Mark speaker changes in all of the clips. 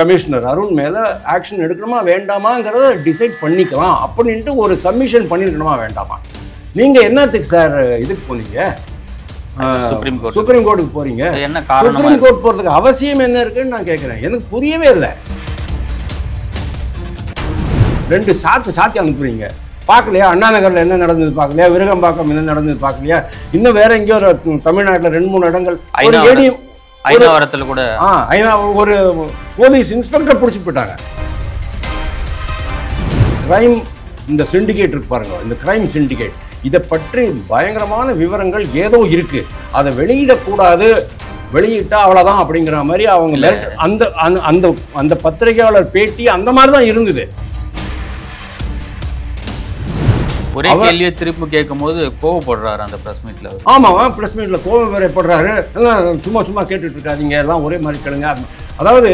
Speaker 1: Commissioner Arun மேலே action எடுக்கணுமா வேண்டாமாங்கிறத decide பண்ணிக்கலாம் அப்படின்ட்டு ஒரு சப்மிஷன் பண்ணியிருக்கணுமா வேண்டாமா? நீங்கள் என்னத்துக்கு சார் இதுக்கு போனீங்க? சுப்ரீம் கோர்ட்டுக்கு போறீங்க. சுப்ரீம் கோர்ட் போகிறதுக்கு அவசியம் என்ன இருக்குன்னு நான் கேட்குறேன். எனக்கு புரியவே இல்லை. 2 சாத்தி அனுப்புறீங்க. பார்க்கலையா? அண்ணா நகரில் என்ன நடந்தது பார்க்கலையா? விருகம்பாக்கம் என்ன நடந்தது பார்க்கலையா? இன்னும் வேற எங்கேயோ தமிழ்நாட்டில் 2-3 இடங்கள்
Speaker 2: ஐநாவரத்தில் கூட
Speaker 1: ஒரு போலீஸ் இன்ஸ்பெக்டர் பிடிச்சி போயிட்டாங்க. கிரைம் இந்த சிண்டிகேட் இருக்கு பாருங்க, இந்த கிரைம் சிண்டிகேட், இதை பற்றி பயங்கரமான விவரங்கள் ஏதோ இருக்கு, அதை வெளியிடக்கூடாது, வெளியிட்டா அவ்வளோதான் அப்படிங்கிற மாதிரி அவங்க அந்த அந்த அந்த பத்திரிகையாளர் பேட்டி அந்த மாதிரி தான் இருந்தது.
Speaker 2: ஒரே கேள்வியை திருப்பி கேட்கும் போது கோவப்படுறாரு அந்த பிரஸ் மீட்ல.
Speaker 1: ஆமாம், பிரஸ் மீட்ல கோவம் வேறப்படுறாரு. சும்மா கேட்டுட்டு இருக்காதீங்க, எல்லாம் ஒரே மாதிரி கேளுங்க. அதாவது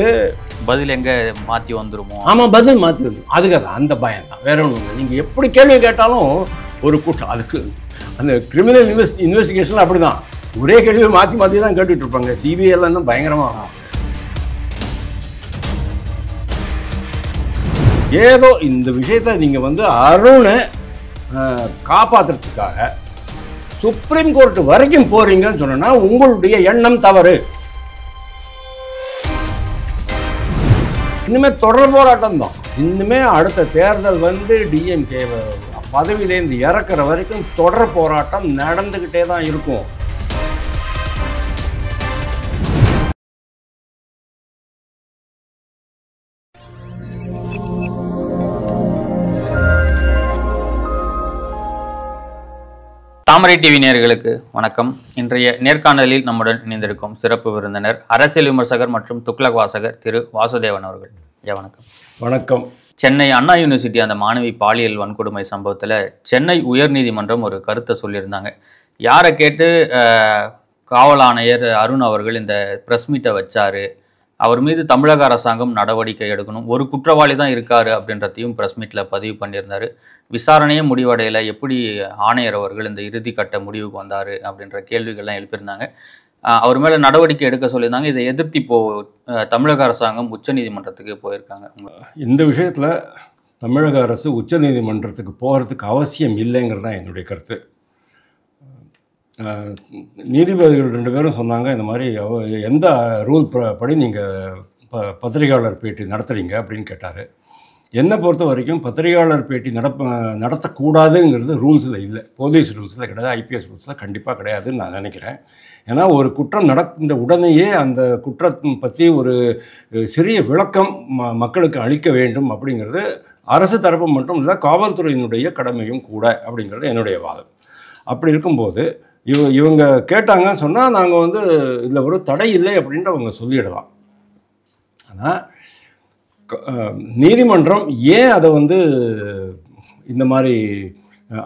Speaker 2: பதில் எங்க மாற்றி வந்துருமோ?
Speaker 1: ஆமாம், பதில் மாற்றி வந்துடும். அதுக்காக அந்த பயம் தான், வேற ஒன்றும் இல்லை. நீங்கள் எப்படி கேள்வி கேட்டாலும் ஒரு கூட்டம், அதுக்கு அந்த கிரிமினல் இன்வெஸ்டிகேஷன் அப்படி தான், ஒரே கேள்வியை மாற்றி தான் கேட்டுட்டு இருப்பாங்க. சிபிஐலாம் தான் பயங்கரமாக ஏதோ இந்த விஷயத்தை நீங்கள் அருணை காப்பாற்றுறதுக்காக சுப்ரீம் கோர்ட் வரைக்கும் போறீங்கன்னு சொன்னா உங்களுடைய எண்ணம் தவறு. இனிமே தொடர் போராட்டம் தான். இன்னுமே அடுத்த தேர்தல் டிஎம்கே பதவியிலேருந்து இறக்குற வரைக்கும் தொடர் போராட்டம் நடந்துகிட்டே தான் இருக்கும்.
Speaker 2: தாமரை டிவி நேயர்களுக்கு வணக்கம். இன்றைய நேர்காணலில் நம்முடன் இணைந்திருக்கும் சிறப்பு விருந்தினர் அரசியல் விமர்சகர் மற்றும் துக்ளக் வாசகர் திரு வாசுதேவன் அவர்கள். வணக்கம்.
Speaker 1: வணக்கம்.
Speaker 2: சென்னை அண்ணா யூனிவர்சிட்டி அந்த மாணவி பாலியல் வன்கொடுமை சம்பவத்தில் சென்னை உயர்நீதிமன்றம் ஒரு கருத்தை சொல்லியிருந்தாங்க. யாரை கேட்டு காவல் ஆணையர் அருண் அவர்கள் இந்த ப்ரெஸ் மீட்டை வச்சாரு, அவர் மீது தமிழக அரசாங்கம் நடவடிக்கை எடுக்கணும், ஒரு குற்றவாளி தான் இருக்காரு அப்படின்றதையும் ப்ரெஸ் மீட்டில் பதிவு பண்ணியிருந்தார். விசாரணையே முடிவடையில் எப்படி ஆணையர் அவர்கள் இந்த இறுதிக்கட்ட முடிவுக்கு வந்தார் அப்படின்ற கேள்விகள்லாம் எழுப்பியிருந்தாங்க. அவர் மேலே நடவடிக்கை எடுக்க சொல்லியிருந்தாங்க. இதை எதிர்த்து இப்போது தமிழக அரசாங்கம் உச்சநீதிமன்றத்துக்கு போயிருக்காங்க.
Speaker 1: இந்த விஷயத்தில் தமிழக அரசு உச்சநீதிமன்றத்துக்கு போகிறதுக்கு அவசியம் இல்லைங்கிறது தான் என்னுடைய கருத்து. நீதிபதிகள் 2 பேரும் சொன்னாங்க, இந்த மாதிரி எந்த ரூல் படி நீங்கள் பத்திரிகையாளர் பேட்டி நடத்துகிறீங்க அப்படின்னு கேட்டார். என்னை பொறுத்த வரைக்கும் பத்திரிகையாளர் பேட்டி நடத்தக்கூடாதுங்கிறது ரூல்ஸில் இல்லை, போலீஸ் ரூல்ஸில் கிடையாது, ஐபிஎஸ் ரூல்ஸில் கண்டிப்பாக கிடையாதுன்னு நான் நினைக்கிறேன். ஏன்னா ஒரு குற்றம் நடந்த உடனேயே அந்த குற்றத்தை பற்றி ஒரு சிறிய விளக்கம் மக்களுக்கு அளிக்க வேண்டும் அப்படிங்கிறது அரசு தரப்பு மட்டும் இல்லை, காவல்துறையினுடைய கடமையும் கூட அப்படிங்கிறது என்னுடைய வாதம். அப்படி இருக்கும்போது இவங்க கேட்டாங்கன்னு சொன்னால் நாங்கள் இதில் ஒரு தடை இல்லை அப்படின்ட்டு அவங்க சொல்லிடலாம். ஆனால் நீதிமன்றம் ஏன் அதை இந்த மாதிரி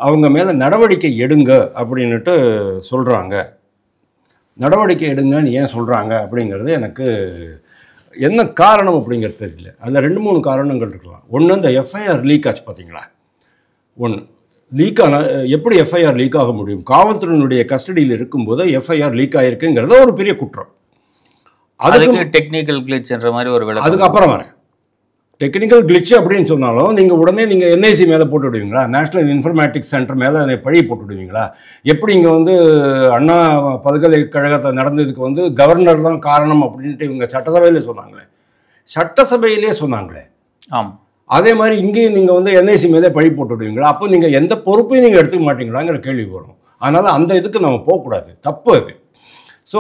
Speaker 1: அவங்க மேலே நடவடிக்கை எடுங்க அப்படின்ட்டு சொல்கிறாங்க, நடவடிக்கை எடுங்கன்னு ஏன் சொல்கிறாங்க அப்படிங்கிறது எனக்கு என்ன காரணம் அப்படிங்கிறது தெரியல. அதில் 2-3 காரணங்கள் இருக்கலாம். ஒன்று, இந்த எஃப்ஐஆர் லீக் ஆச்சு பார்த்தீங்களா. ஒன்று, லீக் எப்படி எஃப்ஐஆர் லீக் ஆக முடியும்? காவல்துறையினுடைய கஸ்டடியில் இருக்கும்போது எஃப்ஐஆர் லீக் ஆகிருக்குங்கிறத ஒரு பெரிய குற்றம்.
Speaker 2: அதுக்கு டெக்னிக்கல் கிளிச்ன்ற மாதிரி ஒரு விளக்கம்.
Speaker 1: அதுக்கப்புறம் வரேன். டெக்னிக்கல் கிளிச் அப்படின்னு சொன்னாலும் நீங்கள் உடனே என்ஐசி மேலே போட்டு விடுவீங்களா? நேஷ்னல் இன்ஃபர்மேட்டிக்ஸ் சென்டர் மேலே பழி போட்டு விடுவீங்களா? எப்படி இங்கே அண்ணா பல்கலைக்கழகத்தை நடந்ததுக்கு கவர்னர் தான் காரணம் அப்படின்ட்டு இவங்க சட்டசபையிலே சொன்னாங்களே. ஆமாம். அதே மாதிரி இங்கேயும் நீங்கள் என்ஐசி மேலே பழி போட்டு விடுவீங்களா? அப்போ நீங்கள் எந்த பொறுப்பையும் நீங்கள் எடுத்துக்க மாட்டீங்களாங்கிற கேள்வி வரும். அதனால் அந்த இதுக்கு நம்ம போகக்கூடாது, தப்பு அது. ஸோ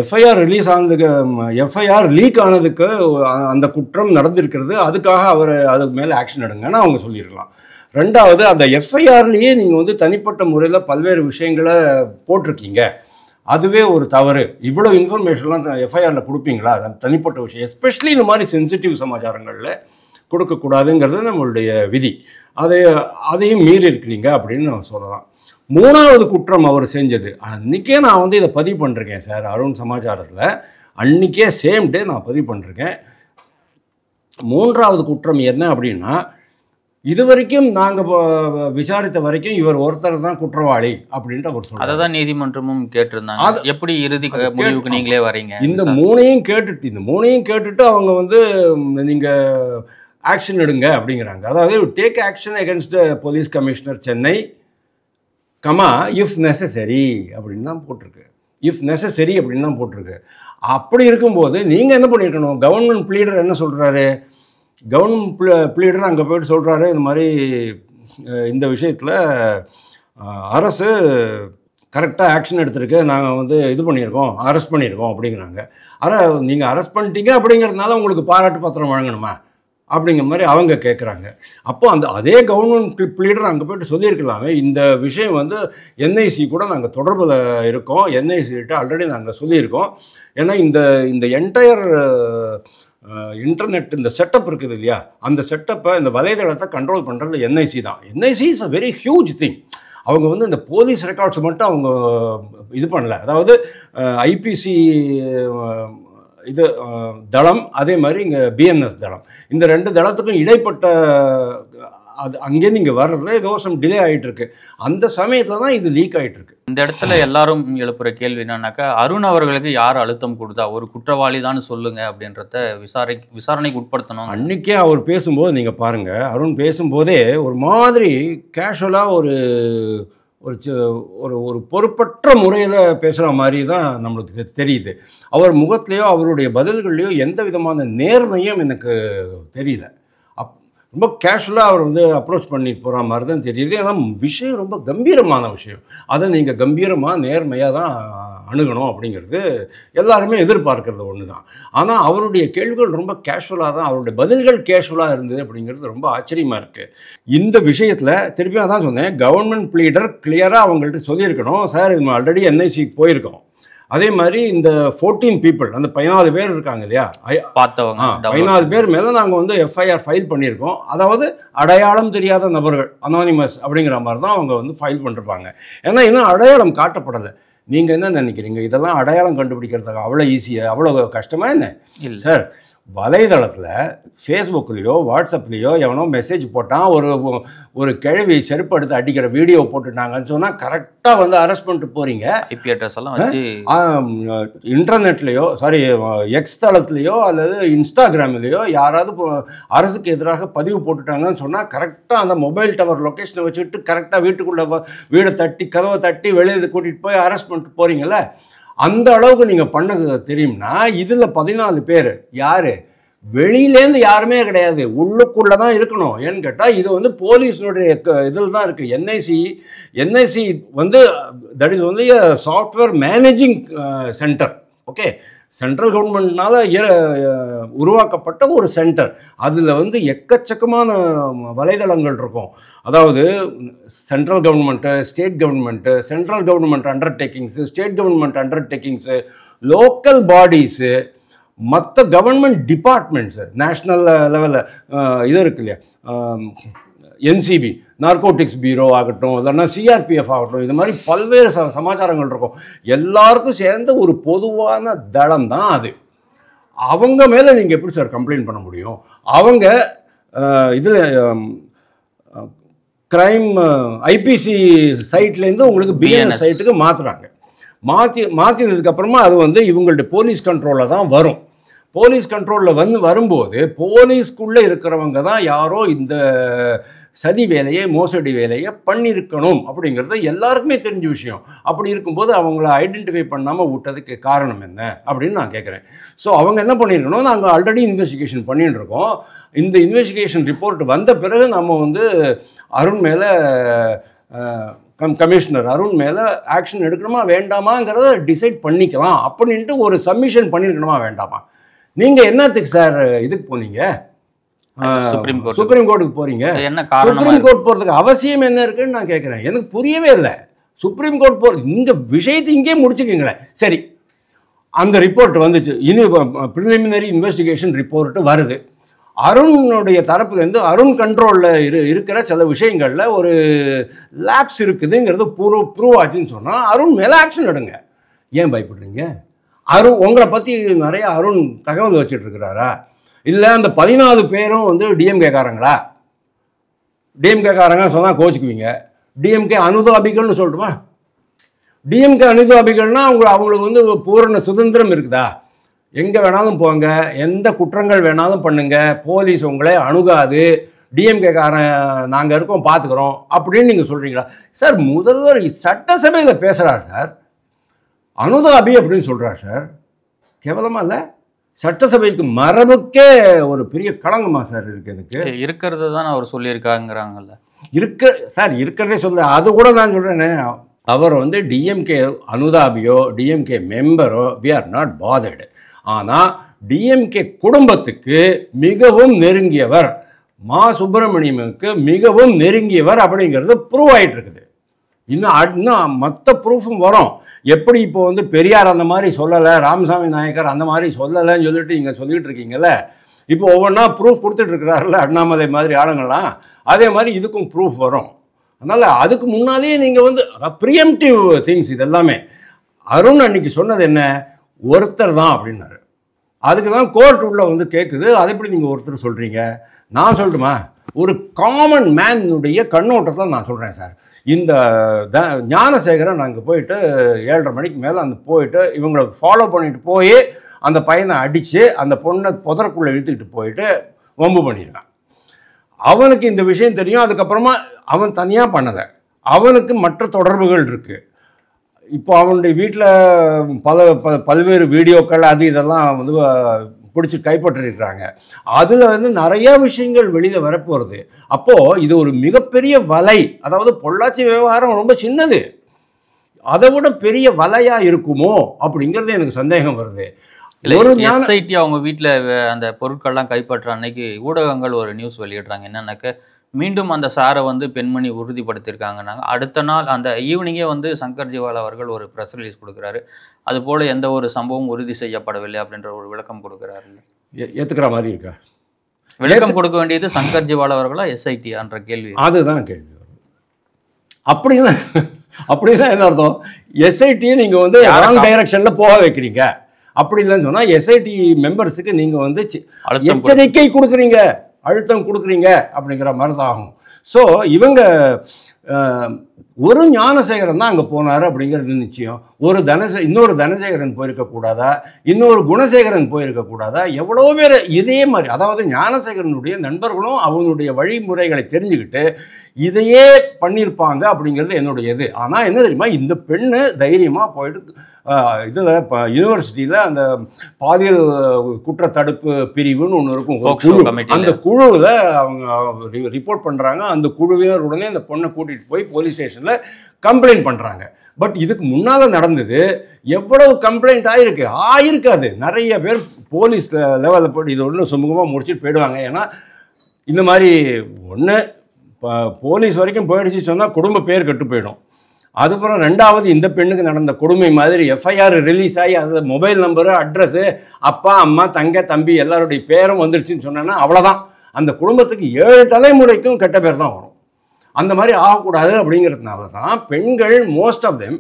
Speaker 1: எஃப்ஐஆர் ரிலீஸ் ஆனதுக்கு, எஃப்ஐஆர் லீக் ஆனதுக்கு அந்த குற்றம் நடந்திருக்கிறது, அதுக்காக அதுக்கு மேலே ஆக்ஷன் எடுங்கன்னு அவங்க சொல்லியிருக்கலாம். 2வது, அந்த எஃப்ஐஆர்லேயே நீங்கள் தனிப்பட்ட முறையில் பல்வேறு விஷயங்களை போட்டிருக்கீங்க, அதுவே ஒரு தவறு. இவ்வளோ இன்ஃபர்மேஷன்லாம் எஃப்ஐஆரில் கொடுப்பீங்களா? தனிப்பட்ட விஷயம், எஸ்பெஷலி இந்த மாதிரி சென்சிட்டிவ் சமாச்சாரங்களில் கொடுக்கக்கூடாதுங்கிறது நம்மளுடைய விதி. அதையும் மீறி இருக்கிறீங்க அப்படின்னு நம்ம சொல்லலாம். 3வது குற்றம் அவர் செஞ்சது, அன்றைக்கே நான் இதை பதிவு பண்ணிருக்கேன் சார், அருண் சமாச்சாரத்தில் அன்றைக்கே சேம் டே நான் பதிவு பண்ணிருக்கேன். 3வது குற்றம் என்ன அப்படின்னா, இது வரைக்கும் நாங்கள் விசாரித்த வரைக்கும் இவர் ஒருத்தர் தான் குற்றவாளி அப்படின்ட்டு அவர் சொல்றாரு.
Speaker 2: அதை தான் நீதிமன்றமும் கேட்டிருந்தாங்க. எப்படி இறுதி முடிவுக்கு நீங்களே வரீங்க?
Speaker 1: இந்த மூணையும் கேட்டுட்டு அவங்க வந்து நீங்கள் ஆக்ஷன் எடுங்க அப்படிங்கிறாங்க. அதாவது take action against police commissioner Chennai comma if necessary அப்படின்னு தான் போட்டிருக்கு. இஃப் நெசசரி அப்படின்னு தான் போட்டிருக்கு. அப்படி இருக்கும்போது நீங்கள் என்ன பண்ணியிருக்கணும்? கவர்மெண்ட் ப்ளீடர் என்ன சொல்கிறாரு? கவர்மெண்ட் ப்ளீடர் அங்கே போய்ட்டு சொல்கிறாரு, இந்த மாதிரி இந்த விஷயத்தில் அரசு கரெக்டாக ஆக்ஷன் எடுத்திருக்கு, நாங்கள் வந்து இது பண்ணியிருக்கோம், அரெஸ்ட் பண்ணியிருக்கோம் அப்படிங்கிறாங்க. நீங்கள் அரெஸ்ட் பண்ணிட்டீங்க அப்படிங்கிறதுனால உங்களுக்கு பாராட்டு பத்திரம் வழங்கணுமா அப்படிங்கிற மாதிரி அவங்க கேட்குறாங்க. அப்போ அதே கவர்மெண்ட் ப்ளீடர் அங்கே போய்ட்டு சொல்லியிருக்கலாமே, இந்த விஷயம் வந்து என்ஐசி கூட நாங்கள் தொடர்பில் இருக்கோம், என்ஐசிகிட்ட ஆல்ரெடி நாங்கள் சொல்லியிருக்கோம். ஏன்னா இந்த என்டையர் இன்டர்நெட் இந்த செட்டப் இருக்குது இல்லையா, அந்த செட்டப்பை இந்த வலைதளத்தை கண்ட்ரோல் பண்ணுறது என்ஐசி தான். NIC is a very huge thing. அவங்க வந்து இந்த போலீஸ் ரெக்கார்ட்ஸ் மட்டும் அவங்க இது பண்ணல. அதாவது ஐபிசி இது தளம், அதே மாதிரி இங்கே பிஎன்எஸ் தளம், இந்த 2 தளத்துக்கும் இடைப்பட்ட அது அங்கேருந்து இங்கே வர்றதுல ஏதோ சம் டிலே ஆகிட்டு இருக்கு. அந்த சமயத்தில் தான் இது லீக் ஆகிட்டு இருக்கு.
Speaker 2: இந்த இடத்துல எல்லாரும் எழுப்புற கேள்வி என்னன்னாக்கா, அருண் அவர்களுக்கு யார் அழுத்தம் கொடுத்தா? ஒரு குற்றவாளி தான் சொல்லுங்க அப்படின்றத விசாரணைக்கு உட்படுத்தணும்.
Speaker 1: அன்னைக்கே அவர் பேசும்போது நீங்கள் பாருங்க, அருண் பேசும்போதே ஒரு மாதிரி கேஷுவலாக ஒரு ஒரு பொறுப்பற்ற முறையில் பேசுகிற மாதிரி தான் நம்மளுக்கு தெரியுது. அவர் முகத்திலேயோ அவருடைய பதில்கள்லையோ எந்த விதமான நேர்மையும் எனக்கு தெரியல. ரொம்ப கேஷுவலாக அவர் வந்து அப்ரோச் பண்ணி போகிற மாதிரி தான் தெரியுது. ஏன்னா விஷயம் ரொம்ப கம்பீரமான விஷயம். அதை நீங்கள் கம்பீரமாக நேர்மையாக தான் அணுகணும் அப்படிங்கிறது எல்லாருமே எதிர்பார்க்கறது ஒன்று தான். ஆனால் அவருடைய கேள்விகள் ரொம்ப கேஷுவலாக தான், அவருடைய பதில்கள் கேஷுவலாக இருந்தது அப்படிங்கிறது ரொம்ப ஆச்சரியமாக இருக்குது. இந்த விஷயத்தில் திருப்பியும் தான் சொன்னேன், கவர்மெண்ட் ப்ளீடர் கிளியராக அவங்கள்ட்ட சொல்லியிருக்கணும், சார் இது ஆல்ரெடி என்ஐசிக்கு போயிருக்கோம். அதே மாதிரி இந்த 14 பீப்புள், அந்த 14 பேர் இருக்காங்க இல்லையா,
Speaker 2: பார்த்தவங்க
Speaker 1: 14 பேர் மேலே நாங்கள் வந்து எஃப்ஐஆர் ஃபைல் பண்ணியிருக்கோம். அதாவது அடையாளம் தெரியாத நபர்கள், அனானிமஸ் அப்படிங்கிற மாதிரி தான் அவங்க வந்து ஃபைல் பண்ணிருப்பாங்க. ஏன்னா இன்னும் அடையாளம் காட்டப்படலை. நீங்கள் என்ன நினைக்கிறீங்க? இதெல்லாம் அடையாளம் கண்டுபிடிக்கிறதுக்கு அவ்வளோ ஈஸியாக, அவ்வளோ கஷ்டமாக என்ன சார்? வலைதளத்தில் ஃபேஸ்புக்லேயோ வாட்ஸ்அப்லேயோ எவனோ மெசேஜ் போட்டான், ஒரு கிழவி செருப்பு எடுத்து அடிக்கிற வீடியோ போட்டுட்டாங்கன்னு சொன்னால் கரெக்டாக வந்து அரெஸ்ட் பண்ணிட்டு போகிறீங்க.
Speaker 2: ஐபி அட்ரஸ் எல்லாம் வச்சு
Speaker 1: இன்டர்நெட்லேயோ எக்ஸ் தளத்துலேயோ அல்லது இன்ஸ்டாகிராம்லேயோ யாராவது அரசுக்கு எதிராக பதிவு போட்டுட்டாங்கன்னு சொன்னால் கரெக்டாக அந்த மொபைல் டவர் லொக்கேஷனை வச்சுக்கிட்டு கரெக்டாக வீட்டுக்குள்ளே வீடை தட்டி கதவை தட்டி வெளியே கூட்டிகிட்டு போய் அரெஸ்ட் பண்ணிட்டு போகிறீங்களே, அந்த அளவுக்கு நீங்கள் பண்ணது தெரியும்னா, இதில் 14 பேர் யார்? வெளியிலேருந்து யாருமே கிடையாது, உள்ளுக்குள்ளே தான் இருக்கணும். ஏன்னு கேட்டால் இது வந்து போலீஸினுடைய இதில் தான் இருக்குது. என்ஐசி வந்து தட் இஸ் வந்து software managing centre. Okay, central கவர்மெண்ட்னால உருவாக்கப்பட்ட ஒரு சென்டர். அதில் வந்து எக்கச்சக்கமான வலைதளங்கள் இருக்கும். அதாவது central government, state government, central government undertakings, state government undertakings, local bodies, மற்ற கவர்மெண்ட் டிபார்ட்மெண்ட்ஸு, நேஷ்னல் லெவலில் இது இருக்கு இல்லையா, என்சிபி நார்கோட்டிக்ஸ் பீரோ ஆகட்டும், இல்லைன்னா சிஆர்பிஎஃப் ஆகட்டும், இது மாதிரி பல்வேறு சமாச்சாரங்கள் இருக்கும். எல்லாருக்கும் சேர்ந்த ஒரு பொதுவான தளம் தான் அது. அவங்க மேலே நீங்கள் எப்படி சார் கம்ப்ளைண்ட் பண்ண முடியும்? அவங்க இதில் கிரைம் ஐபிசி சைட்லேருந்து உங்களுக்கு பிஎன்எஸ் சைட்டுக்கு மாற்றுறாங்க. மாற்றினதுக்கப்புறமா அது வந்து இவங்கள்ட்ட போலீஸ் கண்ட்ரோலில் தான் வரும். போலீஸ் கண்ட்ரோலில் வரும்போது போலீஸ்க்குள்ளே இருக்கிறவங்க தான் யாரோ இந்த சதி வேலையை, மோசடி வேலையை பண்ணியிருக்கணும் அப்படிங்கிறது எல்லாருக்குமே தெரிஞ்ச விஷயம். அப்படி இருக்கும்போது அவங்கள ஐடென்டிஃபை பண்ணாமல் விட்டதுக்கு காரணம் என்ன அப்படின்னு நான் கேட்குறேன். ஸோ அவங்க என்ன பண்ணியிருக்கணும், நாங்கள் ஆல்ரெடி இன்வெஸ்டிகேஷன் பண்ணிட்டு இருக்கோம். இந்த இன்வெஸ்டிகேஷன் ரிப்போர்ட் வந்த பிறகு நம்ம வந்து அருண் மேலே கமிஷனர் அருண் மேலே ஆக்ஷன் எடுக்கணுமா வேண்டாமாங்கிறத டிசைட் பண்ணிக்கலாம் அப்படின்ட்டு ஒரு சப்மிஷன் பண்ணியிருக்கணுமா வேண்டாமா? நீங்கள் என்னத்துக்கு சார் இதுக்கு போனீங்க, சுப்ரீம் கோர்ட்டுக்கு போகிறீங்க? சுப்ரீம் கோர்ட் போகிறதுக்கு அவசியம் என்ன இருக்குன்னு நான் கேட்குறேன். எனக்கு புரியவே இல்லை. சுப்ரீம் கோர்ட் இந்த விஷயத்தை இங்கே முடிச்சுக்கிங்களேன். சரி, அந்த ரிப்போர்ட் வந்துச்சு, இனி ப்ரிலிமினரி இன்வெஸ்டிகேஷன் ரிப்போர்ட்டு வருது. அருணுடைய தரப்புலேருந்து அருண் கண்ட்ரோலில் இருக்கிற சில விஷயங்களில் ஒரு லேப்ஸ் இருக்குதுங்கிறது ப்ரூவ் ஆச்சுன்னு சொன்னால் அருண் மேலே ஆக்ஷன் எடுங்க. ஏன் பயப்படுறீங்க? அருண் உங்களை பற்றி நிறைய அருண் தகவல் வச்சுட்டு இருக்கிறாரா? இல்லை அந்த 14 பேரும் வந்து டிஎம்கேக்காரங்களா? டிஎம்கே காரங்க சொன்னால் கோச்சிக்குவீங்க. டிஎம்கே அனுதாபிகள்னு சொல்லட்டுமா? டிஎம்கே அனுதாபிகள்னா அவங்களுக்கு வந்து பூரண சுதந்திரம் இருக்குதா? எங்கே வேணாலும் போங்க, எந்த குற்றங்கள் வேணாலும் பண்ணுங்க, போலீஸ் உங்களே அணுகாது, டிஎம்கே காரன் நாங்கள் இருக்கோம் பார்த்துக்குறோம் அப்படின்னு நீங்கள் சொல்கிறீங்களா? சார், முதல்வர் சட்டசபையில் பேசுகிறார் சார், அனுதாபி அப்படின்னு சொல்கிறார் சார். கேவலமா இல்லை? சட்டசபைக்கு மரபுக்கே ஒரு பெரிய களங்கமா சார் இருக்கு. எனக்கு
Speaker 2: இருக்கிறது தான் அவர் சொல்லியிருக்காங்கிறாங்கல்ல.
Speaker 1: சார் இருக்கிறதே சொல்ல, அது கூட நான் சொல்கிறேனே, அவர் வந்து டிஎம்கே அனுதாபியோ டிஎம்கே மெம்பரோ வி ஆர் நாட் பாதர்டு. ஆனால் டிஎம்கே குடும்பத்துக்கு மிகவும் நெருங்கியவர், மா சுப்பிரமணியமுக்கு மிகவும் நெருங்கியவர் அப்படிங்கிறது ப்ரூவ் ஆகிட்டு இருக்குது. இன்னும் மற்ற ப்ரூஃபும் வரும். எப்படி இப்போ வந்து பெரியார் அந்த மாதிரி சொல்லலை, ராமசாமி நாயக்கர் அந்த மாதிரி சொல்லலைன்னு சொல்லிட்டு இங்கே சொல்லிகிட்டு இருக்கீங்கல்ல, இப்போ ஒவ்வொன்றா ப்ரூஃப் கொடுத்துட்ருக்கிறாருல அண்ணாமலை மாதிரி ஆளுங்கள்லாம், அதே மாதிரி இதுக்கும் ப்ரூஃப் வரும். அதனால் அதுக்கு முன்னாலேயே நீங்கள் வந்து ப்ரியம்டிவ் திங்ஸ் இது எல்லாமே. அருண் அன்னைக்கு சொன்னது என்ன, ஒருத்தர் தான் அப்படின்னாரு. அதுக்கு தான் கோர்ட் உள்ள வந்து கேட்குது, அதை எப்படி நீங்கள் ஒருத்தர் சொல்கிறீங்க? நான் சொல்லட்டுமா? ஒரு காமன் மேனுடைய கண்ணோட்டத்தில் நான் சொல்கிறேன் சார். இந்த ஞானசேகரன் நாங்கள் போயிட்டு 7:30 மணிக்கு மேலே அந்த போயிட்டு இவங்களை ஃபாலோ பண்ணிட்டு போய் அந்த பையனை அடித்து அந்த பொண்ணை புதற்குள்ளே இழுத்துக்கிட்டு போயிட்டு வம்பு பண்ணிடுறான். அவனுக்கு இந்த விஷயம் தெரியும். அதுக்கப்புறமா அவன் தனியாக பண்ணதை, அவனுக்கு மற்ற தொடர்புகள் இருக்குது. இப்போ அவனுடைய வீட்டில் பல்வேறு வீடியோக்கள் அது இதெல்லாம் வந்து பிடிச்சி கைப்பற்றிருக்கிறாங்க. அதில் வந்து நிறைய விஷயங்கள் வெளியில் வரப்போகிறது. அப்போது இது ஒரு மிகப்பெரிய வலை. அதாவது பொள்ளாச்சி விவகாரம் ரொம்ப சின்னது, அதை விட பெரிய வலையாக இருக்குமோ அப்படிங்கிறது எனக்கு சந்தேகம் வருது.
Speaker 2: ஒரு எஸ்ஐடி அவங்க வீட்டில் அந்த பொருட்கள்லாம் கைப்பற்ற அன்னைக்கு ஊடகங்கள் ஒரு நியூஸ் வெளியிடுறாங்க. என்னன்னாக்க, மீண்டும் அந்த சாரை வந்து பெண்மணி உறுதிப்படுத்தியிருக்காங்கன்னாங்க. அடுத்த நாள் அந்த ஈவினிங்கே வந்து சங்கர் ஜிவால் அவர்கள் ஒரு ப்ரெஸ் ரிலீஸ் கொடுக்குறாரு. அது போல் எந்த ஒரு சம்பவம் உறுதி செய்யப்படவில்லை அப்படின்ற ஒரு விளக்கம் கொடுக்குறாரு.
Speaker 1: ஏற்றுக்கிற மாதிரி இருக்கா?
Speaker 2: விளக்கம் கொடுக்க வேண்டியது சங்கர் ஜிவால் அவர்களா எஸ்ஐடின்ற கேள்வி, அதுதான் கேள்வி.
Speaker 1: அப்படின்னா என்ன அர்த்தம்? எஸ்ஐடியை நீங்கள் வந்து ராங் டைரக்ஷனில் போக வைக்கிறீங்க. அப்படி இல்லைன்னு சொன்னால் எஸ்ஐடி மெம்பர்ஸுக்கு நீங்கள் வந்து எச்சரிக்கை கொடுக்குறீங்க, அழுத்தம் கொடுக்குறீங்க அப்படிங்கிற மாதிரி தான் ஆகும். ஸோ இவங்க ஒரு ஞானசேகரன் தான் அங்கே போனார் அப்படிங்கிறது நிச்சயம். இன்னொரு தனசேகரன் போயிருக்கக்கூடாதா, இன்னொரு குணசேகரன் போயிருக்கக்கூடாதா? எவ்வளோ பேர் இதே மாதிரி, அதாவது ஞானசேகரனுடைய நண்பர்களும் அவனுடைய வழிமுறைகளை தெரிஞ்சுக்கிட்டு இதையே பண்ணியிருப்பாங்க அப்படிங்கிறது என்னுடைய இது. ஆனால் என்ன தெரியுமா, இந்த பெண்ணு தைரியமாக போயிட்டு இதில் இப்போ யூனிவர்சிட்டியில் அந்த பாலியல் குற்றத்தடுப்பு பிரிவுன்னு ஒன்று இருக்கும், குழு. அந்த குழுவில் அவங்க ரிப்போர்ட் பண்ணுறாங்க. அந்த குழுவினர் உடனே அந்த பொண்ணை கூட்டிகிட்டு போய் போலீஸ் ஸ்டேஷனில் கம்ப்ளைண்ட் பண்ணுறாங்க. பட் இதுக்கு முன்னால் நடந்தது எவ்வளவு கம்ப்ளைண்ட் ஆயிருக்காது. நிறைய பேர் போலீஸ் லெவலில் போய்ட்டு இது ஒன்று சுமூகமாக முடிச்சுட்டு போயிடுவாங்க. ஏன்னா இந்த மாதிரி ஒன்று போலீஸ் வரைக்கும் போயிடுச்சு சொன்னால் குடும்ப பேர் கெட்டு போயிடும். அதுக்கப்புறம் ரெண்டாவது, இந்த பெண்ணுக்கு நடந்த கொடுமை மாதிரி எஃப்ஐஆர் ரிலீஸ் ஆகி அதில் மொபைல் நம்பரு, அட்ரஸ்ஸு, அப்பா அம்மா தங்க தம்பி எல்லாருடைய பேரும் வந்துருச்சுன்னு சொன்னேன்னா அவ்வளோதான். அந்த குடும்பத்துக்கு 7 தலைமுறைக்கும் கெட்ட பேர் தான் வரும். அந்த மாதிரி ஆகக்கூடாது அப்படிங்கிறதுனால தான் பெண்கள் மோஸ்ட் ஆஃப் தெம்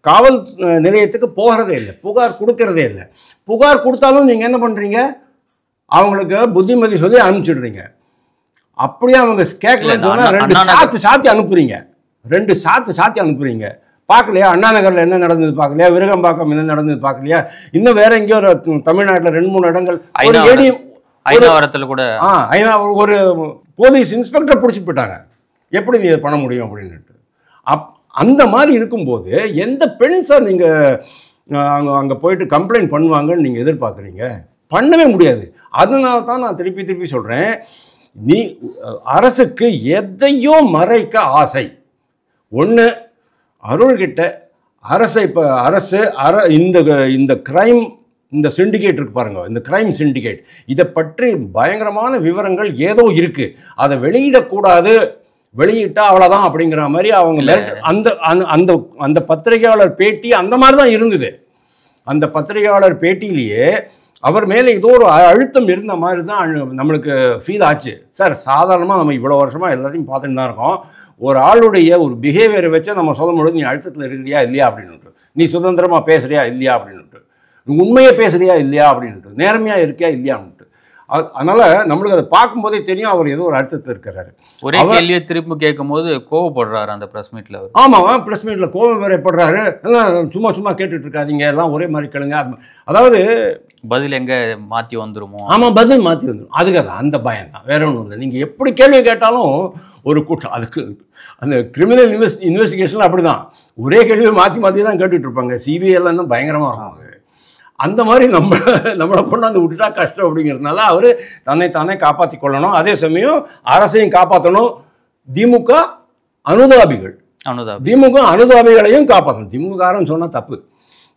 Speaker 1: காவல் நிலையத்துக்கு போகிறதே இல்லை, புகார் கொடுக்கறதே இல்லை. புகார் கொடுத்தாலும் நீங்கள் என்ன பண்ணுறீங்க, அவங்களுக்கு புத்திமதி சொல்லி அனுப்பிச்சிடுறீங்க. அப்படியே அவங்க கேட்கலன்னு சொன்னால் 2 சாத்தி அனுப்புறீங்க, 2 சாத்தி அனுப்புறீங்க. பார்க்கலையா, அண்ணா நகரில் என்ன நடந்தது பார்க்கலையா, விருகம்பாக்கம் என்ன நடந்தது பார்க்கலையா, இன்னும் வேற எங்கேயோ தமிழ்நாட்டில் 2-3 இடங்கள்
Speaker 2: கூட
Speaker 1: ஒரு போலீஸ் இன்ஸ்பெக்டர் பிடிச்சி போயிட்டாங்க. எப்படி நீ இதை பண்ண முடியும் அப்படின்ட்டு. அந்த மாதிரி இருக்கும்போது எந்த பெண் சார் நீங்கள் அங்கே போயிட்டு கம்ப்ளைண்ட் பண்ணுவாங்கன்னு நீங்கள் எதிர்பார்க்குறீங்க? பண்ணவே முடியாது. அதனால தான் நான் திருப்பி சொல்கிறேன், நீ அரசுக்கு எதையோ மறைக்க ஆசை. ஒன்று, அருள்கிட்ட அரசு இந்த கிரைம், இந்த சிண்டிகேட் இருக்கு பாருங்க, இந்த கிரைம் சிண்டிகேட், இதை பற்றி பயங்கரமான விவரங்கள் ஏதோ இருக்குது, அதை வெளியிடக்கூடாது, வெளியிட்டா அவ்வளோதான் அப்படிங்கிற மாதிரி அவங்க அந்த அந்த பத்திரிகையாளர் பேட்டி அந்த மாதிரி தான் இருந்தது. அந்த பத்திரிகையாளர் பேட்டியிலேயே அவர் மேலே ஏதோ ஒரு அழுத்தம் இருந்த மாதிரி தான் நம்மளுக்கு ஃபீல் ஆச்சு. சார், சாதாரணமாக நம்ம இவ்வளோ வருஷமாக எல்லாத்தையும் பார்த்துட்டு தான் இருக்கோம். ஒரு ஆளுடைய ஒரு பிஹேவியரை வச்சு நம்ம சொல்ல முடியும், நீ அழுத்தத்தில் இருக்கிறியா இல்லையா அப்படின்னுட்டு, நீ சுதந்திரமாக பேசுகிறியா இல்லையா அப்படின்னுட்டு, உண்மையை பேசுகிறியா இல்லையா அப்படின்ட்டு, நேர்மையாக இருக்கியா இல்லையான்னுட்டு. அதனால நம்மளுக்கு அதை பார்க்கும்போதே தெரியும் அவர் ஏதோ ஒரு அர்த்தத்தில் இருக்கிறாரு.
Speaker 2: ஒரே கேள்வியை திருப்பி கேட்கும்போது கோவப்படுறாரு அந்த ப்ரெஸ் மீட்டில்.
Speaker 1: ஆமாம், ப்ரெஸ் மீட்டில் கோபம் வேறப்படுறாரு. சும்மா சும்மா கேட்டுட்டு இருக்காதீங்க, எல்லாம் ஒரே மாதிரி கேளுங்க. அதாவது
Speaker 2: பதில் எங்கே மாற்றி வந்துருமோ.
Speaker 1: ஆமாம், பதில் மாற்றி வந்துடும். அதுக்கு தான் அந்த பயம் தான், வேற ஒன்றும் இல்லை. நீங்கள் எப்படி கேள்வி கேட்டாலும் ஒரு கூட்டம் அதுக்கு அந்த கிரிமினல் இன்வெஸ்டிகேஷன் அப்படி தான், ஒரே கேள்வியை மாற்றி மாற்றி தான் கேட்டுட்டு இருப்பாங்க. சிபிஐலாம் பயங்கரமாக இருக்கும். அந்த மாதிரி நம்மளை கொண்டாந்து விட்டுட்டா கஷ்டம் அப்படிங்கிறதுனால அவர் தன்னைத்தானே காப்பாற்றி கொள்ளணும். அதே சமயம் அரசையும் காப்பாற்றணும். திமுக அனுதாபிகளையும் காப்பாற்றணும். திமுகன்னு சொன்னால் தப்பு.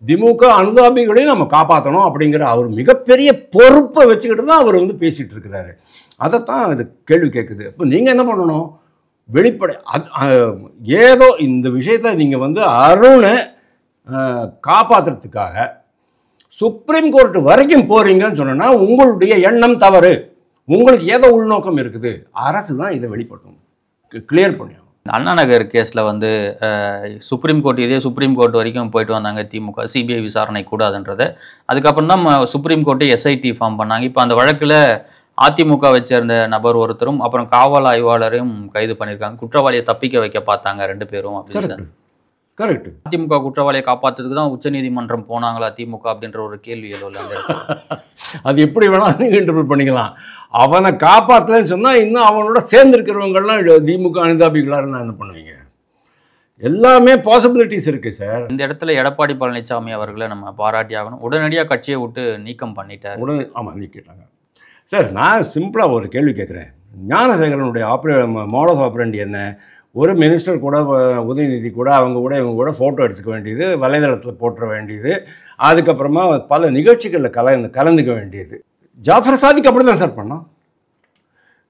Speaker 1: திமுக அனுதாபிகளையும் நம்ம காப்பாற்றணும் அப்படிங்கிற அவர் மிகப்பெரிய பொறுப்பை வச்சுக்கிட்டு தான் அவர் வந்து பேசிகிட்டு இருக்கிறாரு. அதைத்தான் இது கேள்வி கேட்குது. இப்போ நீங்கள் என்ன பண்ணணும்? வெளிப்படை ஏதோ இந்த விஷயத்தில் நீங்கள் வந்து அருணை காப்பாற்றுறதுக்காக சுப்ரீம் கோர்ட் வரைக்கும் போறீங்கன்னு சொன்னா உங்களுடைய எண்ணம் தவறு. உங்களுக்கு ஏதோ உள்நோக்கம் இருக்குது. அரசு தான் இதை வெளிப்படுத்தணும், கிளியர் பண்ணணும்.
Speaker 2: அண்ணா நகர் கேஸில் வந்து சுப்ரீம் கோர்ட் வரைக்கும் போயிட்டு வந்தாங்க திமுக, சிபிஐ விசாரணை கூடாதுன்றதை. அதுக்கப்புறம் தான் சுப்ரீம் கோர்ட்டு எஸ்ஐடி ஃபார்ம் பண்ணாங்க. இப்போ அந்த வழக்கில் அதிமுகவை சேர்ந்த நபர் ஒருத்தரும் அப்புறம் காவல் ஆய்வாளரையும் கைது பண்ணியிருக்காங்க. குற்றவாளியை தப்பிக்க வைக்க பார்த்தாங்க 2 பேரும் அப்படின்னு.
Speaker 1: கரெக்ட்.
Speaker 2: அதிமுக குற்றவாளியை காப்பாற்றுறதுக்கு தான் உச்சநீதிமன்றம் போனாங்களா திமுக அப்படின்ற ஒரு கேள்வி எழுவல அந்த இடத்துல.
Speaker 1: அது எப்படி வேணாலும் நீங்கள் இன்டர்பிரட் பண்ணிக்கலாம். அவனை காப்பாற்றலன்னு சொன்னால் இன்னும் அவனோட சேர்ந்துருக்கிறவங்கலாம் திமுக அனுதாபிகளாக என்ன பண்ணுவீங்க? எல்லாமே பாசிபிலிட்டிஸ் இருக்குது சார்.
Speaker 2: இந்த இடத்துல எடப்பாடி பழனிசாமி அவர்களை நம்ம பாராட்டி ஆகணும். உடனடியாக கட்சியை விட்டு நீக்கம் பண்ணிட்டார்.
Speaker 1: ஆமாம், நீக்கிட்டாங்க சார். நான் சிம்பிளாக ஒரு கேள்வி கேட்குறேன். ஞானசேகரனுடைய மாடஸ் ஆப்ரண்டி என்ன? ஒரு மினிஸ்டர் கூட, உதயநிதி கூட, இவங்க கூட ஃபோட்டோ எடுத்துக்க வேண்டியது, வலைதளத்தில் போட்டுற வேண்டியது, அதுக்கப்புறமா பல நிகழ்ச்சிகளில் கலந்துக்க வேண்டியது. ஜாஃபர் சாதிக் அப்படி தான் சார் பண்ணோம்.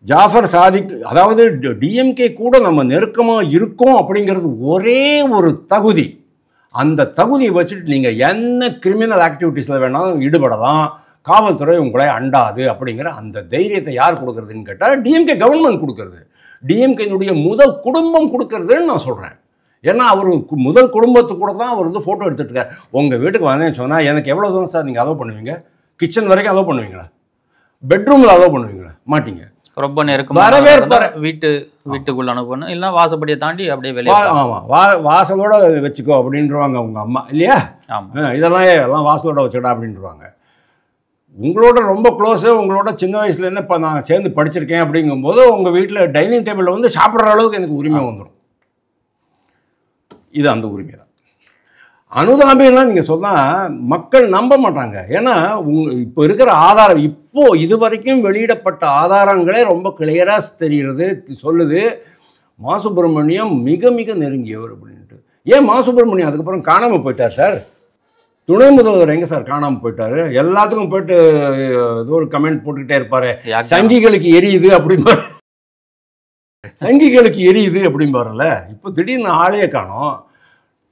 Speaker 1: ஜாஃபர் சாதிக், அதாவது டிஎம்கே கூட நம்ம நெருக்கமாக இருக்கோம் அப்படிங்கிறது ஒரே ஒரு தகுதி. அந்த தகுதியை வச்சுட்டு நீங்கள் என்ன கிரிமினல் ஆக்டிவிட்டீஸில் வேணாலும் ஈடுபடலாம், காவல்துறை உங்களை அண்டாது அப்படிங்கிற அந்த தைரியத்தை யார் கொடுக்குறதுன்னு கேட்டால் டிஎம்கே கவர்மெண்ட் கொடுக்குறது, டிஎம்கேனுடைய முதல் குடும்பம் கொடுக்கறதுன்னு நான் சொல்கிறேன். ஏன்னா அவர் முதல் குடும்பத்து கூட தான் அவர் வந்து ஃபோட்டோ எடுத்துகிட்டு இருக்கார். உங்கள் வீட்டுக்கு வந்தேன்னு சொன்னால் எனக்கு எவ்வளோ தூரம் சார் நீங்கள் அலோவ் பண்ணுவீங்க? கிச்சன் வரைக்கும் அலோவ் பண்ணுவீங்களா? பெட்ரூமில் அலோவ் பண்ணுவீங்களா? மாட்டீங்க.
Speaker 2: ரொம்ப நெருக்கமாக வீட்டுக்குள்ள அனுப்பணும், இல்லைன்னா வாசப்படியை தாண்டி அப்படியே வெளியே.
Speaker 1: ஆமாம், வாசலோட வச்சுக்கோ அப்படின்றவாங்க அவங்க அம்மா, இல்லையா? ஆமாம், எல்லாம் வாசலோட வச்சுக்கடா அப்படின்றவாங்க. உங்களோட ரொம்ப க்ளோஸு, உங்களோட சின்ன வயசுலேருந்து இப்போ நான் சேர்ந்து படிச்சிருக்கேன் அப்படிங்கும்போது உங்கள் வீட்டில் டைனிங் டேபிளில் வந்து சாப்பிட்ற அளவுக்கு எனக்கு உரிமை வந்துடும். இது அந்த உரிமை தான். அனுதாபிலாம் நீங்கள் சொன்னால் மக்கள் நம்ப மாட்டாங்க. ஏன்னா இப்போ இருக்கிற ஆதாரம், இப்போது இது வரைக்கும் வெளியிடப்பட்ட ஆதாரங்களே ரொம்ப கிளியராக தெரிகிறது, சொல்லுது மா சுப்பிரமணியம் மிக மிக நெருங்கியவர் அப்படின்ட்டு. ஏன் மா சுப்பிரமணியம் அதுக்கப்புறம் காணாமல் போயிட்டார் சார்? துணை முதல்வர் எங்கே சார் காணாமல் போயிட்டாரு? எல்லாத்துக்கும் போயிட்டு ஏதோ ஒரு கமெண்ட் போட்டுக்கிட்டே இருப்பாரு, சங்கிகளுக்கு எரியுது அப்படிம்பாரு, சங்கிகளுக்கு எரியுது அப்படிம்பாருல்ல. இப்போ திடீர்னு ஆளையே காணோம்.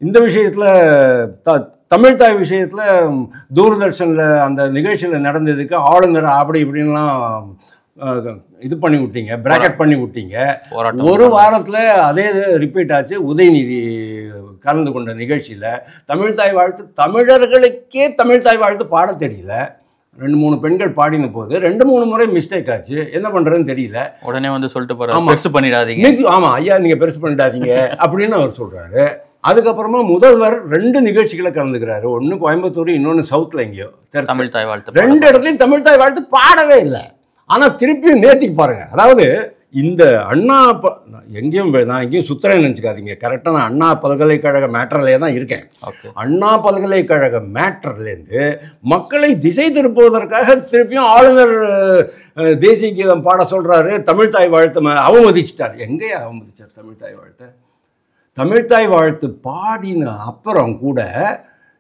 Speaker 1: இந்த விஷயத்தில் தமிழ்தாய் விஷயத்தில் தூர்தர்ஷனில் அந்த நிகழ்ச்சியில் நடந்ததுக்கு ஆளுநர் அப்படி இப்படின்லாம் இது பண்ணி விட்டீங்க, பிராக்கெட் பண்ணி விட்டீங்க. ஒரு வாரத்தில் அதே ரிப்பீட் ஆச்சு. உதயநிதி கலந்து கொண்ட நிகழ்ச்சியில் தமிழ்தாய் வாழ்த்து, தமிழர்களுக்கே தமிழ்தாய் வாழ்த்து பாட தெரியல. 2-3 பெண்கள் பாடின போது 2-3 முறை மிஸ்டேக் ஆச்சு. என்ன பண்ணுறதுன்னு தெரியல.
Speaker 2: உடனே வந்து சொல்லிட்டு போகிறாங்க, பெருசு பண்ணிடாதீங்க.
Speaker 1: ஆமாம் ஐயா, நீங்கள் பெருசு பண்ணிடாதீங்க அப்படின்னு அவர் சொல்கிறாரு. அதுக்கப்புறமா முதல்வர் 2 நிகழ்ச்சிகளை கலந்துக்கிறாரு. ஒன்று கோயம்புத்தூர், இன்னொன்று சவுத்தில் எங்கேயோ
Speaker 2: தமிழ்தாய் வாழ்த்து.
Speaker 1: 2 இடத்துலையும் தமிழ்தாய் வாழ்த்து பாடவே இல்லை. ஆனால் திருப்பியும் நேர்த்திக்கு பாருங்கள். அதாவது இந்த அண்ணா நான் எங்கேயும் சுத்துறேன்னு நினச்சிக்காதீங்க. கரெக்டாக நான் அண்ணா பல்கலைக்கழக மேட்டர்லேயே தான் இருக்கேன். அண்ணா பல்கலைக்கழக மேட்டர்லேருந்து மக்களை திசை திருப்புவதற்காக திருப்பியும் ஆளுநர் தேசிய கீதம் பாட சொல்கிறாரு, தமிழ்தாய் வாழ்த்து அவமதிச்சிட்டார். எங்கேயா அவமதிச்சார் தமிழ்தாய் வாழ்த்தை? தமிழ்தாய் வாழ்த்து பாடின அப்புறம் கூட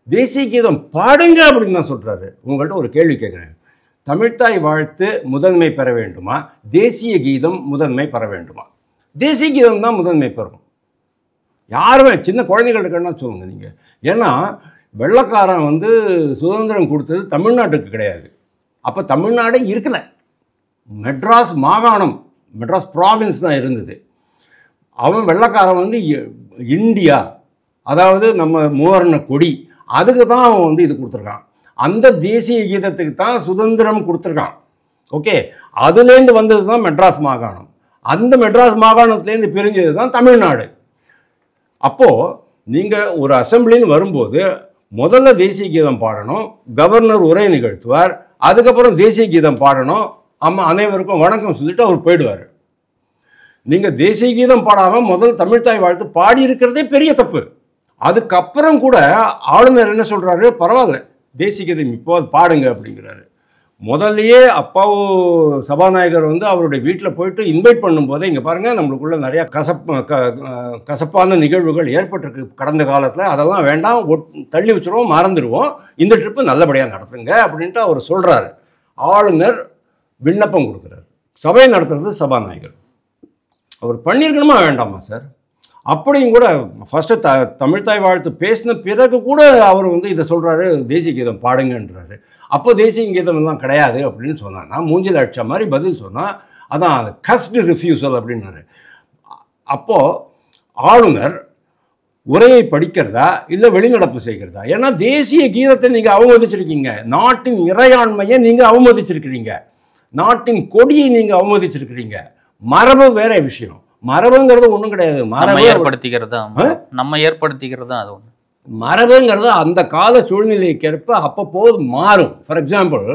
Speaker 1: தேசிய கீதம் பாடுங்க அப்படின்னு தான் சொல்கிறாரு. உங்கள்கிட்ட ஒரு கேள்வி கேட்குறேன். தமிழ்தாய் வாழ்த்து முதன்மை பெற வேண்டுமா, தேசிய கீதம் முதன்மை பெற வேண்டுமா? தேசிய கீதம் தான் முதன்மை பெறும். யாருமே சின்ன குழந்தைகள் இருக்கணும்னா சொல்லுங்க நீங்கள். ஏன்னா வெள்ளக்காரன் வந்து சுதந்திரம் கொடுத்தது தமிழ்நாட்டுக்கு கிடையாது. அப்போ தமிழ்நாடே இருக்கல, மெட்ராஸ் மாகாணம், மெட்ராஸ் ப்ராவின்ஸ் தான் இருந்தது. அவன் வெள்ளக்காரன் வந்து இந்தியா, அதாவது நம்ம மூவர்ண கொடி, அதுக்கு தான் அவன் வந்து இது கொடுத்துருக்கான். அந்த தேசிய கீதத்துக்கு தான் சுதந்திரம் கொடுத்துருக்கான். ஓகே, அதுலேருந்து வந்தது தான் மெட்ராஸ் மாகாணம். அந்த மெட்ராஸ் மாகாணத்துலேருந்து பிரிஞ்சது தான் தமிழ்நாடு. அப்போது நீங்கள் ஒரு அசம்பிளின்னு வரும்போது முதல்ல தேசிய கீதம் பாடணும், கவர்னர் உரை நிகழ்த்துவார், அதுக்கப்புறம் தேசிய கீதம் பாடணும், அனைவருக்கும் வணக்கம் சொல்லிட்டு அவர் போயிடுவார். நீங்கள் தேசிய கீதம் பாடாமல் முதல் தமிழ்த்தாய் வாழ்த்து பாடி இருக்கிறதே பெரிய தப்பு. அதுக்கப்புறம் கூட ஆளுநர் என்ன சொல்கிறாரு, பரவாயில்ல தேசிய கீதம் இப்போ பாடுங்க அப்படிங்கிறாரு. முதல்லையே அப்பாவும் சபாநாயகர் அவருடைய வீட்டில் போயிட்டு இன்வைட் பண்ணும்போதே, இங்கே பாருங்கள் நம்மளுக்குள்ள நிறையா கசப்பான நிகழ்வுகள் ஏற்பட்டிருக்கு கடந்த காலத்தில், அதெல்லாம் வேண்டாம், தள்ளி வச்சுருவோம், மறந்துடுவோம், இந்த ட்ரிப்பு நல்லபடியாக நடத்துங்க அப்படின்ட்டு அவர் சொல்கிறாரு. ஆளுநர் விண்ணப்பம் கொடுக்குறாரு, சபையை நடத்துறது சபாநாயகர். அவர் பண்ணியிருக்கணுமா வேண்டாமா சார்? அப்படியும் கூட ஃபஸ்ட்டு தமிழ்த்தாய் வாழ்த்து பேசின பிறகு கூட அவர் இதை சொல்கிறாரு, தேசிய கீதம் பாடுங்கன்றாரு. அப்போ தேசிய கீதம் எல்லாம் கிடையாது அப்படின்னு சொன்னான்னா, மூஞ்சில் அடித்த மாதிரி பதில் சொன்னால் அதான் கஸ்டு ரிஃப்யூசல் அப்படின்னாரு. அப்போது ஆளுநர் உரையை படிக்கிறதா இல்லை வெளிநடப்பு செய்கிறதா? ஏன்னா தேசிய கீதத்தை நீங்கள் அவமதிச்சிருக்கீங்க, நாட்டின் இறையாண்மையை நீங்கள் அவமதிச்சிருக்கிறீங்க, நாட்டின் கொடியை நீங்கள் அவமதிச்சிருக்கிறீங்க. மரபு வேற விஷயம், மரபுங்கிறது ஒன்றும் கிடையாது, மரபு
Speaker 2: ஏற்படுத்திக்கிறதா அது ஒன்று.
Speaker 1: மரபுங்கிறது அந்த கால சூழ்நிலைக்கேற்ப அப்பப்போது மாறும். ஃபார் எக்ஸாம்பிள்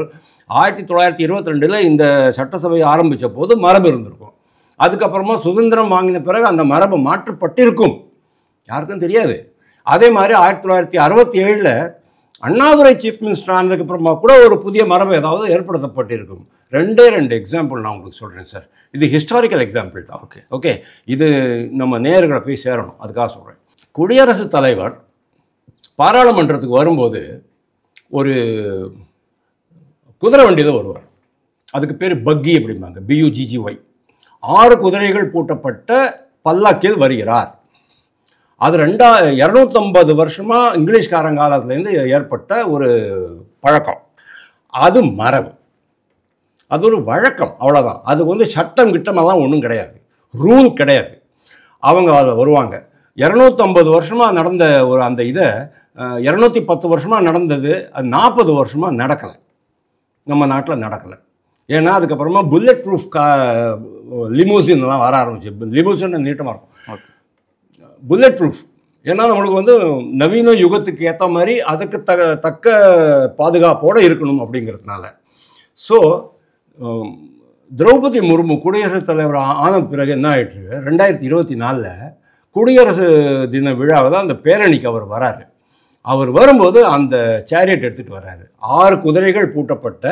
Speaker 1: 1922 இந்த சட்டசபை ஆரம்பித்த போது மரபு இருந்திருக்கும், அதுக்கப்புறமா சுதந்திரம் வாங்கின பிறகு அந்த மரபு மாற்றப்பட்டிருக்கும், யாருக்கும் தெரியாது. அதே மாதிரி 1967 அண்ணாதுரை சீஃப் மினிஸ்டர் ஆனதுக்கப்புறமா கூட ஒரு புதிய மரபு ஏதாவது ஏற்படுத்தப்பட்டிருக்கும். ரெண்டு எக்ஸாம்பிள் நான் உங்களுக்கு சொல்கிறேன் சார், இது ஹிஸ்டாரிக்கல் எக்ஸாம்பிள் தான். ஓகே, இது நம்ம நேயர்களை போய் சேரணும், அதுக்காக சொல்கிறேன். குடியரசுத் தலைவர் பாராளுமன்றத்துக்கு வரும்போது ஒரு குதிரை வண்டியில் வருவார், அதுக்கு பேர் பக்கி அப்படிம்பாங்க, BUGGY. 6 குதிரைகள் பூட்டப்பட்ட பல்லாக்கில் வருகிறார். அது 250 வருஷமாக இங்கிலீஷ்காரங்காலத்துலேருந்து ஏற்பட்ட ஒரு பழக்கம், அது மரபு, அது ஒரு வழக்கம், அவ்வளோதான். அது சட்டம் கிட்டமெல்லாம் ஒன்றும் கிடையாது, ரூல் கிடையாது. அவங்க அதில் வருவாங்க. 250 வருஷமாக நடந்த ஒரு அந்த இதை 210 வருஷமாக நடந்தது, அது 40 வருஷமாக நடக்கலை, நம்ம நாட்டில் நடக்கலை. ஏன்னா அதுக்கப்புறமா புல்லட் ப்ரூஃப் லிமூசின்லாம் வர ஆரம்பிச்சு. லிமூசின் நீட்டமாக இருக்கும், புல்லட் ப்ரூஃப். ஏன்னா நம்மளுக்கு நவீன யுகத்துக்கு ஏற்ற மாதிரி அதுக்கு தக்க பாதுகாப்போடு இருக்கணும் அப்படிங்கிறதுனால. ஸோ திரௌபதி முர்மு குடியரசுத் தலைவர் ஆன பிறகு என்ன ஆயிட்டு, 2024 குடியரசு தின விழாவில் அந்த பேரணிக்கு அவர் வராரு. அவர் வரும்போது அந்த சேரியட் எடுத்துகிட்டு வர்றாரு, 6 குதிரைகள் பூட்டப்பட்ட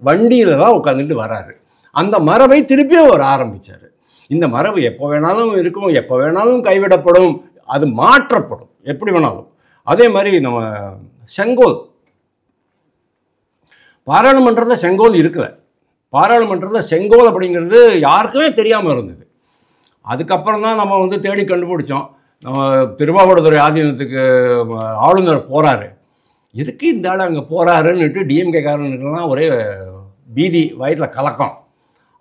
Speaker 1: வண்டியில் தான் உட்காந்துட்டு வராரு. அந்த மரபை திருப்பியும் அவர் ஆரம்பித்தார். இந்த மரபு எப்போ வேணாலும் இருக்கும், எப்போ வேணாலும் கைவிடப்படும், அது மாற்றப்படும் எப்படி வேணாலும். அதே மாதிரி நம்ம செங்கோல், பாராளுமன்றத்தில் செங்கோல் இருக்கல, பாராளுமன்றத்தில் செங்கோல் அப்படிங்கிறது யாருக்குமே தெரியாமல் இருந்தது. அதுக்கப்புறம் தான் நம்ம தேடி கண்டுபிடிச்சோம். நம்ம திருவாவடுதுறை ஆதீனத்துக்கு ஆளுநர் போகிறாரு, எதுக்கு இந்த ஆள் அங்கே போகிறாருன்னுட்டு டிஎம்கே காரனுக்கெல்லாம் ஒரே பீதி, வயிற்றில் கலக்கம்.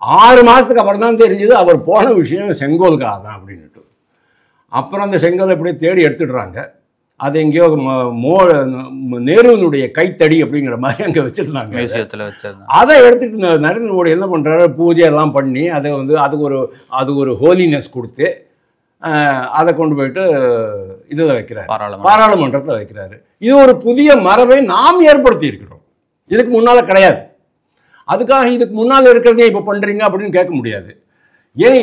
Speaker 1: 6 மாதத்துக்கு அப்புறம் தான் தெரிஞ்சது அவர் போன விஷயம் செங்கோலுக்காக தான் அப்படின்ட்டு. அப்புறம் அந்த செங்கோலை எப்படியே தேடி எடுத்துடுறாங்க, அது எங்கேயோ நேருனுடைய கைத்தடி அப்படிங்கிற மாதிரி அங்கே வச்சுருந்தாங்க,
Speaker 2: மியூசியத்தில் வச்சிருந்தாங்க.
Speaker 1: அதை எடுத்துகிட்டு நரேந்திர மோடி என்ன பண்ணுறாரு, பூஜையெல்லாம் பண்ணி அதை அதுக்கு ஒரு ஹோலினஸ் கொடுத்து அதை கொண்டு போயிட்டு இதில் வைக்கிறார், பாராளுமன்றத்தில் வைக்கிறாரு. இது ஒரு புதிய மரபை நாம் ஏற்படுத்தி இருக்கிறோம், இதுக்கு முன்னால் கிடையாது. அதுக்காக இதுக்கு முன்னால் இருக்கிறதே இப்போ பண்ணுறீங்க அப்படின்னு கேட்க முடியாது. ஏன்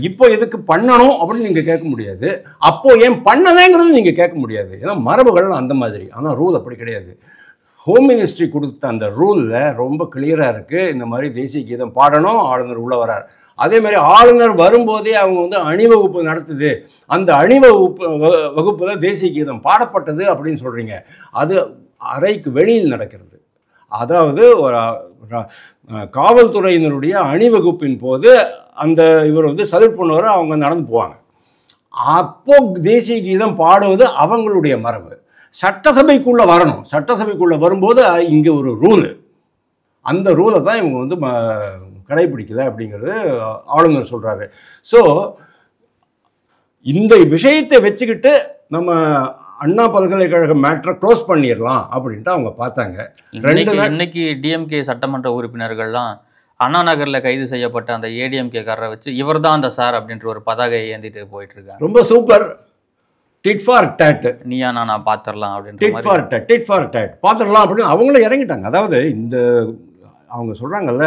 Speaker 1: இப்போ எதுக்கு பண்ணணும் அப்படின்னு நீங்கள் கேட்க முடியாது, அப்போது ஏன் பண்ணலேங்கிறது நீங்கள் கேட்க முடியாது. ஏன்னா மரபுகள் அந்த மாதிரி, ஆனால் ரூல் அப்படி கிடையாது. ஹோம் மினிஸ்ட்ரி கொடுத்த அந்த ரூலில் ரொம்ப கிளியராக இருக்குது, இந்த மாதிரி தேசிய கீதம் பாடணும், ஆளுநர் உள்ளே வரார். அதே மாதிரி ஆளுநர் வரும்போதே அவங்க அணிவகுப்பு நடத்துது, அந்த அணிவகுப்பில் தேசிய கீதம் பாடப்பட்டது அப்படின்னு சொல்கிறீங்க. அது அறைக்கு வெளியில் நடக்கிறது. அதாவது ஒரு காவல்துறையினருடைய அணிவகுப்பின் போது அந்த இவர் சல்யூட் பண்ணுவார், அவங்க நடந்து போவாங்க. அப்போ தேசிய கீதம் பாடுவது அவங்களுடைய மரபு. சட்டசபைக்குள்ளே வரணும், சட்டசபைக்குள்ளே வரும்போது இங்கே ஒரு ரூலு, அந்த ரூலை தான் இவங்க கடைபிடிக்கல அப்படிங்கிறது ஆளுநர் சொல்கிறாரு. ஸோ இந்த விஷயத்தை வச்சுக்கிட்டு நம்ம அண்ணா பல்கலைக்கழக மேட்டரை க்ளோஸ் பண்ணிடலாம் அப்படின்ட்டு அவங்க பார்த்தாங்க.
Speaker 2: இன்னைக்கு டிஎம்கே சட்டமன்ற உறுப்பினர்கள்லாம் அண்ணா நகர்ல கைது செய்யப்பட்ட அந்த ஏடிஎம்கேக்காரரை வச்சு இவர் தான் அந்த சார் அப்படின்ற ஒரு பதாகையை ஏந்திட்டு போயிட்டு இருக்காங்க.
Speaker 1: ரொம்ப சூப்பர். டிட் ஃபார் டேட்,
Speaker 2: நீயா நான் பாத்திரலாம் அப்படின்ற
Speaker 1: tit for tat, tit for tat பாத்திரலாம் அப்படின்னு அவங்களும் இறங்கிட்டாங்க. அதாவது இந்த அவங்க சொல்கிறாங்கல்ல,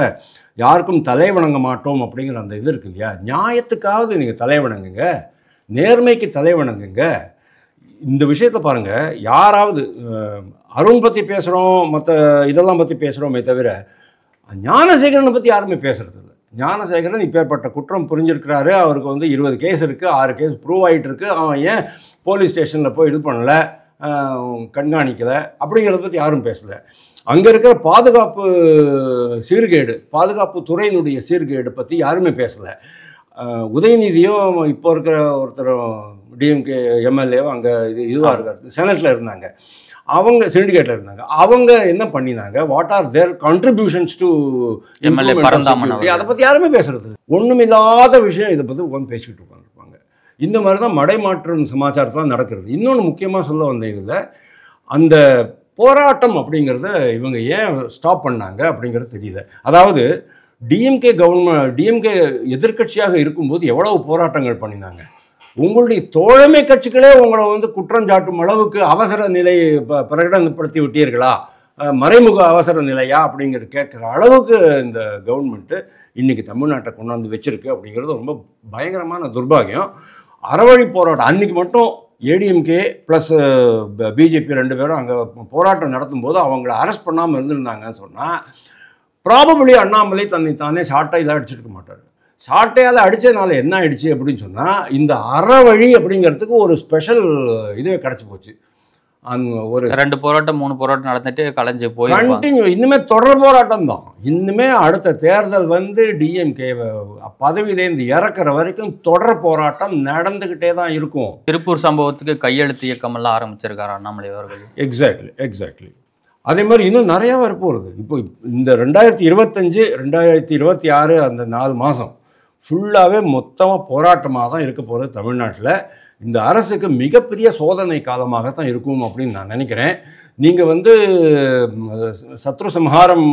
Speaker 1: யாருக்கும் தலை வணங்க மாட்டோம் அப்படிங்கிற அந்த இது இருக்கு இல்லையா, நியாயத்துக்காவது நீங்கள் தலை வணங்குங்க, நேர்மைக்கு தலை வணங்குங்க. இந்த விஷயத்தை பாருங்கள், யாராவது அருண் பற்றி பேசுகிறோம், மற்ற இதெல்லாம் பற்றி பேசுகிறோமே தவிர ஞானசேகரனை பற்றி யாருமே பேசுகிறது இல்லை. ஞானசேகரன் இப்பேற்பட்ட குற்றம் புரிஞ்சிருக்கிறாரு, அவருக்கு வந்து 20 கேஸ் இருக்குது, 6 கேஸ் ப்ரூவ் ஆகிட்டு இருக்கு, அவன் ஏன் போலீஸ் ஸ்டேஷனில் போய் இது பண்ணலை, கண்காணிக்கலை அப்படிங்கிறத பற்றி யாரும் பேசலை. அங்கே இருக்கிற பாதுகாப்பு சீர்கேடு, பாதுகாப்பு துறையினுடைய சீர்கேடு பற்றி யாருமே பேசலை. உதயநிதியும் இப்போ இருக்கிற ஒருத்தரும் டிஎம்கே எம்எல்ஏவும் அங்கே இதுவாக இருக்காரு, செனட்டில் இருந்தாங்க, அவங்க சிண்டிகேட்டில் இருந்தாங்க. அவங்க என்ன பண்ணினாங்க, what are their contributions to
Speaker 2: MLA Paranthaman,
Speaker 1: அதை பற்றி யாருமே பேசுறது ஒன்றுமில்லாத விஷயம். இதை பற்றி உட்காந்து பேசிக்கிட்டு உட்காந்துருப்பாங்க. இந்த மாதிரி தான் மடைமாற்றம் சமாச்சாரத்தில் நடக்கிறது. இன்னொன்று முக்கியமாக சொல்ல வந்த இதில், அந்த போராட்டம் அப்படிங்கிறத இவங்க ஏன் ஸ்டாப் பண்ணாங்க அப்படிங்கிறது தெரியல. அதாவது டிஎம்கே டிஎம்கே எதிர்க்கட்சியாக இருக்கும்போது எவ்வளவு போராட்டங்கள் பண்ணினாங்க. உங்களுடைய தோழமை கட்சிகளே உங்களை வந்து குற்றம் சாட்டும் அளவுக்கு அவசர நிலை பிரகடனப்படுத்தி விட்டீர்களா, மறைமுக அவசர நிலையா அப்படிங்கிற கேட்குற அளவுக்கு இந்த கவர்மெண்ட்டு இன்றைக்கி தமிழ்நாட்டை கொண்டாந்து வச்சிருக்கு அப்படிங்கிறது ரொம்ப பயங்கரமான துர்பாகியம். அறவழி போராட்டம் அன்றைக்கி மட்டும் ஏடிஎம்கே ப்ளஸ் பிஜேபி 2 பேரும் அங்கே போராட்டம் நடத்தும் போது அவங்கள அரெஸ்ட் பண்ணாமல் இருந்திருந்தாங்கன்னு சொன்னால் ப்ராபபிளி அண்ணாமலை தானே ஷார்ட்டாக அடிச்சிருக்க மாட்டார். சாட்டையால் அடித்ததுனால என்ன ஆயிடுச்சு அப்படின்னு சொன்னால், இந்த அறவழி அப்படிங்கிறதுக்கு ஒரு ஸ்பெஷல் இதுவே கிடச்சி போச்சு. அந்த ஒரு
Speaker 2: 2 போராட்டம் 3 போராட்டம் நடந்துட்டு கலைஞ்சு போய்
Speaker 1: கண்டினியூ இன்னுமே தொடர் போராட்டம் தான். இன்னுமே அடுத்த தேர்தல் வந்து டிஎம்கே பதவியிலேருந்து இறக்குற வரைக்கும் தொடர் போராட்டம் நடந்துக்கிட்டே தான் இருக்கும்.
Speaker 2: திருப்பூர் சம்பவத்துக்கு கையெழுத்து இயக்கமெல்லாம் ஆரம்பிச்சிருக்காரு அண்ணாமலை அவர்கள்.
Speaker 1: எக்ஸாக்ட்லி. அதே மாதிரி இன்னும் நிறையா வரப்போகுது. இப்போ இந்த 2025 2026 அந்த 4 மாதம் ஃபுல்லாகவே மொத்தமாக போராட்டமாக தான் இருக்க போகிறது தமிழ்நாட்டில். இந்த அரசுக்கு மிகப்பெரிய சோதனை காலமாக தான் இருக்கும் அப்படின்னு நான் நினைக்கிறேன். நீங்கள் வந்து சத்ரு சம்ஹாரம்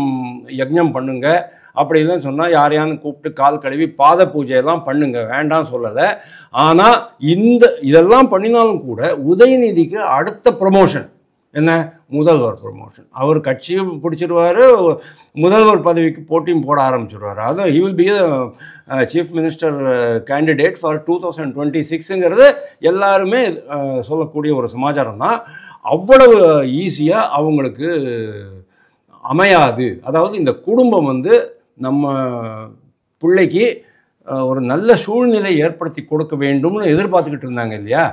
Speaker 1: யஜ்ஞம் பண்ணுங்க அப்படிலாம் சொன்னால் யாரையானு கூப்பிட்டு கால் கழுவி பாத பூஜையெல்லாம் பண்ணுங்க, வேண்டாம் சொல்லலை. ஆனால் இதெல்லாம் பண்ணினாலும் கூட உதயநிதிக்கு அடுத்த ப்ரமோஷன் என்ன, முதல்வர் ப்ரமோஷன். அவர் கட்சியும் பிடிச்சிருவார், முதல்வர் பதவிக்கு போட்டியும் போட ஆரம்பிச்சிடுவார். அதுவும் he will be chief minister candidate for 2026ங்கிறது எல்லாருமே சொல்லக்கூடிய ஒரு சமாச்சாரம் தான். அவ்வளவு ஈஸியாக அவங்களுக்கு அமையாது. அதாவது இந்த குடும்பம் வந்து நம்ம பிள்ளைக்கு ஒரு நல்ல சூழ்நிலை ஏற்படுத்தி கொடுக்க வேண்டும்னு எதிர்பார்த்துக்கிட்டு இருந்தாங்க இல்லையா,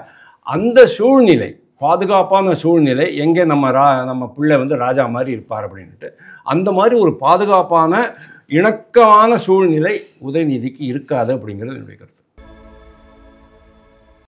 Speaker 1: அந்த சூழ்நிலை, பாதுகாப்பான சூழ்நிலை எங்கே நம்ம பிள்ளை வந்து ராஜா மாதிரி இருப்பார் அப்படின்ட்டு, அந்த மாதிரி ஒரு பாதுகாப்பான இணக்கமான சூழ்நிலை உதயநிதிக்கு இருக்காது அப்படிங்கிறது என்னுடைய கருத்து.